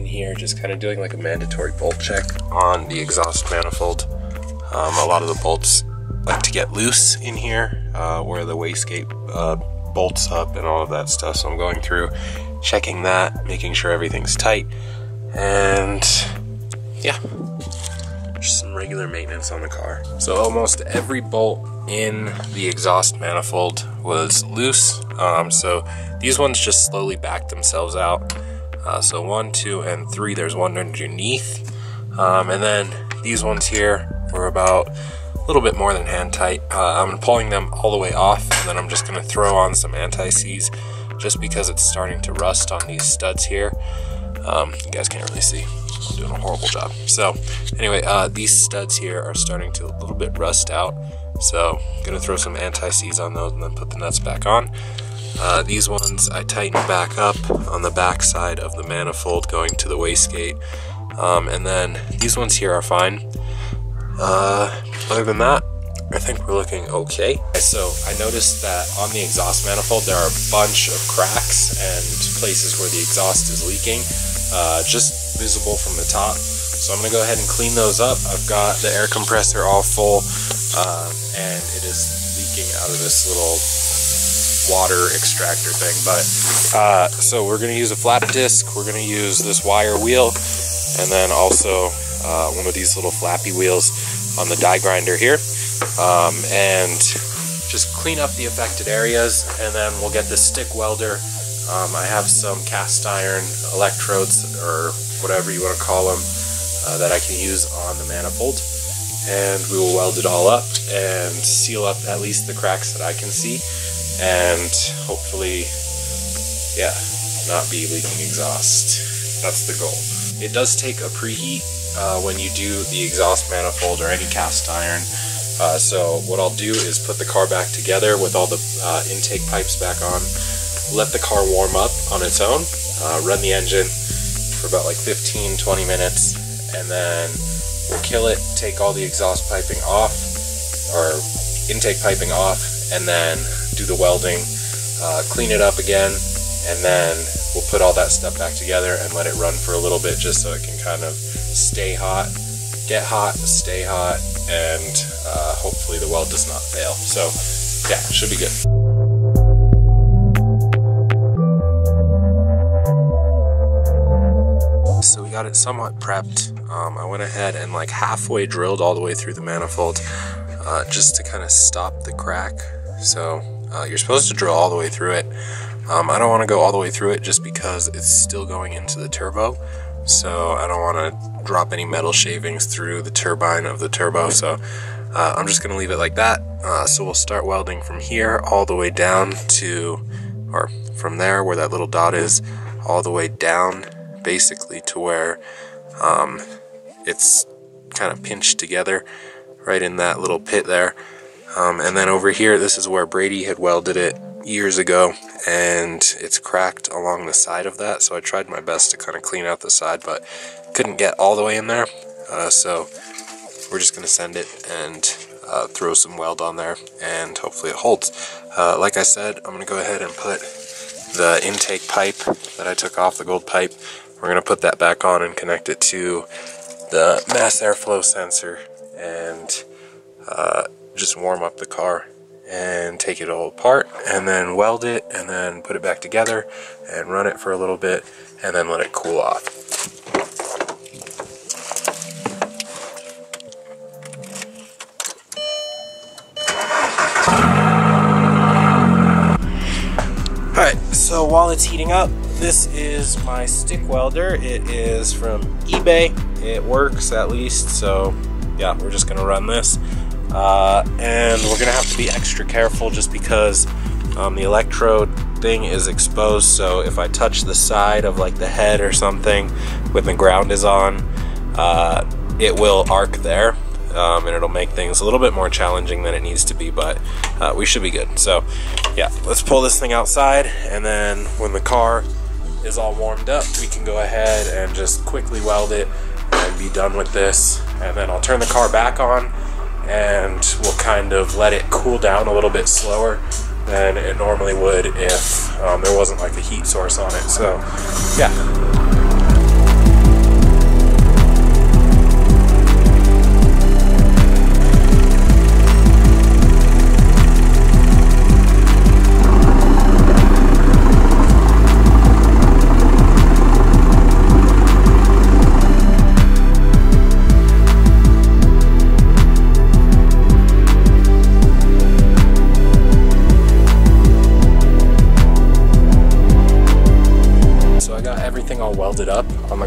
in here, just kind of doing like a mandatory bolt check on the exhaust manifold. A lot of the bolts like to get loose in here where the wastegate bolts up and all of that stuff. So I'm going through, checking that, making sure everything's tight, and yeah, just some regular maintenance on the car. So almost every bolt in the exhaust manifold was loose. So these ones just slowly backed themselves out. So 1, 2, and 3, there's one underneath. And then these ones here were about a little bit more than hand tight. I'm pulling them all the way off, and then I'm just gonna throw on some anti-seize just because it's starting to rust on these studs here. You guys can't really see, I'm doing a horrible job. So anyway, these studs here are starting to a little bit rust out. So I'm gonna throw some anti-seize on those and then put the nuts back on. These ones I tightened back up on the back side of the manifold going to the wastegate. And then these ones here are fine. Other than that, I think we're looking okay. So I noticed that on the exhaust manifold there are a bunch of cracks and places where the exhaust is leaking, just visible from the top. So I'm gonna go ahead and clean those up. I've got the air compressor all full, and it is leaking out of this little water extractor thing. But so we're gonna use a flat disc, we're gonna use this wire wheel, and then also one of these little flappy wheels on the die grinder here, and just clean up the affected areas, and then we'll get this stick welder. I have some cast iron electrodes, or whatever you want to call them, that I can use on the manifold, and we will weld it all up and seal up at least the cracks that I can see, and hopefully, yeah, not be leaking exhaust. That's the goal. It does take a preheat when you do the exhaust manifold or any cast iron. So what I'll do is put the car back together with all the intake pipes back on, let the car warm up on its own, run the engine for about like 15-20 minutes, and then we'll kill it, take all the exhaust piping off, or intake piping off, and then do the welding, clean it up again, and then we'll put all that stuff back together and let it run for a little bit just so it can kind of stay hot, get hot, stay hot, and hopefully the weld does not fail. So yeah, should be good. So we got it somewhat prepped. I went ahead and like halfway drilled all the way through the manifold just to kind of stop the crack. So you're supposed to drill all the way through it. I don't want to go all the way through it just because it's still going into the turbo. So I don't want to drop any metal shavings through the turbine of the turbo. So I'm just going to leave it like that. So we'll start welding from here all the way down to, or from there where that little dot is, all the way down basically to where it's kind of pinched together right in that little pit there. And then over here, this is where Brady had welded it years ago, and it's cracked along the side of that. So I tried my best to kind of clean out the side, but couldn't get all the way in there. So we're just going to send it and throw some weld on there, and hopefully it holds. Like I said, I'm going to go ahead and put the intake pipe that I took off, the gold pipe. We're going to put that back on and connect it to the mass airflow sensor, and just warm up the car and take it all apart, and then weld it, and then put it back together and run it for a little bit, and then let it cool off. Alright, so while it's heating up, this is my stick welder. It is from eBay. It works at least, so yeah, we're just gonna run this. And we're gonna have to be extra careful just because the electrode thing is exposed, so if I touch the side of like the head or something when the ground is on, it will arc there, and it'll make things a little bit more challenging than it needs to be, but we should be good. So yeah, let's pull this thing outside, and then when the car is all warmed up, we can go ahead and just quickly weld it and be done with this. And then I'll turn the car back on, and we'll kind of let it cool down a little bit slower than it normally would if there wasn't like a heat source on it. So yeah.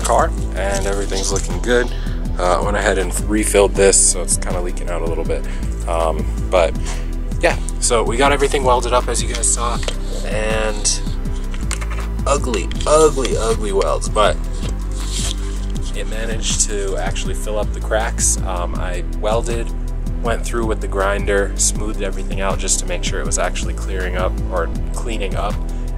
car, and everything's looking good. I went ahead and refilled this, so it's kind of leaking out a little bit. But yeah, so we got everything welded up as you guys saw, and ugly welds, but it managed to actually fill up the cracks. I welded, went through with the grinder, smoothed everything out just to make sure it was actually clearing up or cleaning up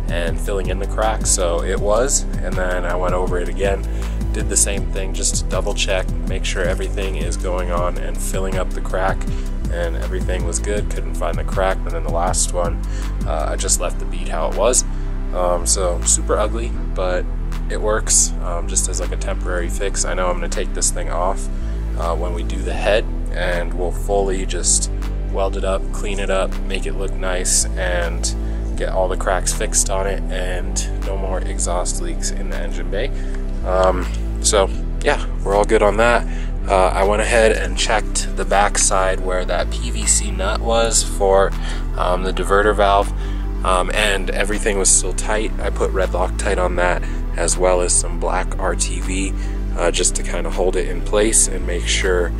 and filling in the cracks, so it was. And then I went over it again, did the same thing just to double check, make sure everything is going on and filling up the crack, and everything was good. Couldn't find the crack. And then the last one, I just left the bead how it was. So super ugly, but it works just as like a temporary fix. I know I'm going to take this thing off when we do the head, and we'll fully just weld it up, clean it up, make it look nice, and get all the cracks fixed on it, and no more exhaust leaks in the engine bay. So yeah, we're all good on that. I went ahead and checked the back side where that PVC nut was for the diverter valve, and everything was still tight. I put red Loctite on that, as well as some black RTV, just to kind of hold it in place and make sure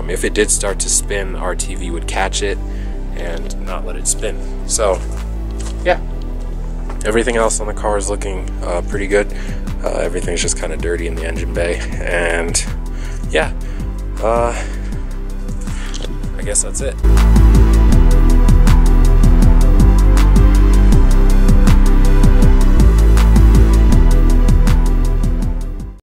if it did start to spin, RTV would catch it and not let it spin. So yeah, everything else on the car is looking pretty good. Everything's just kind of dirty in the engine bay, and yeah, I guess that's it.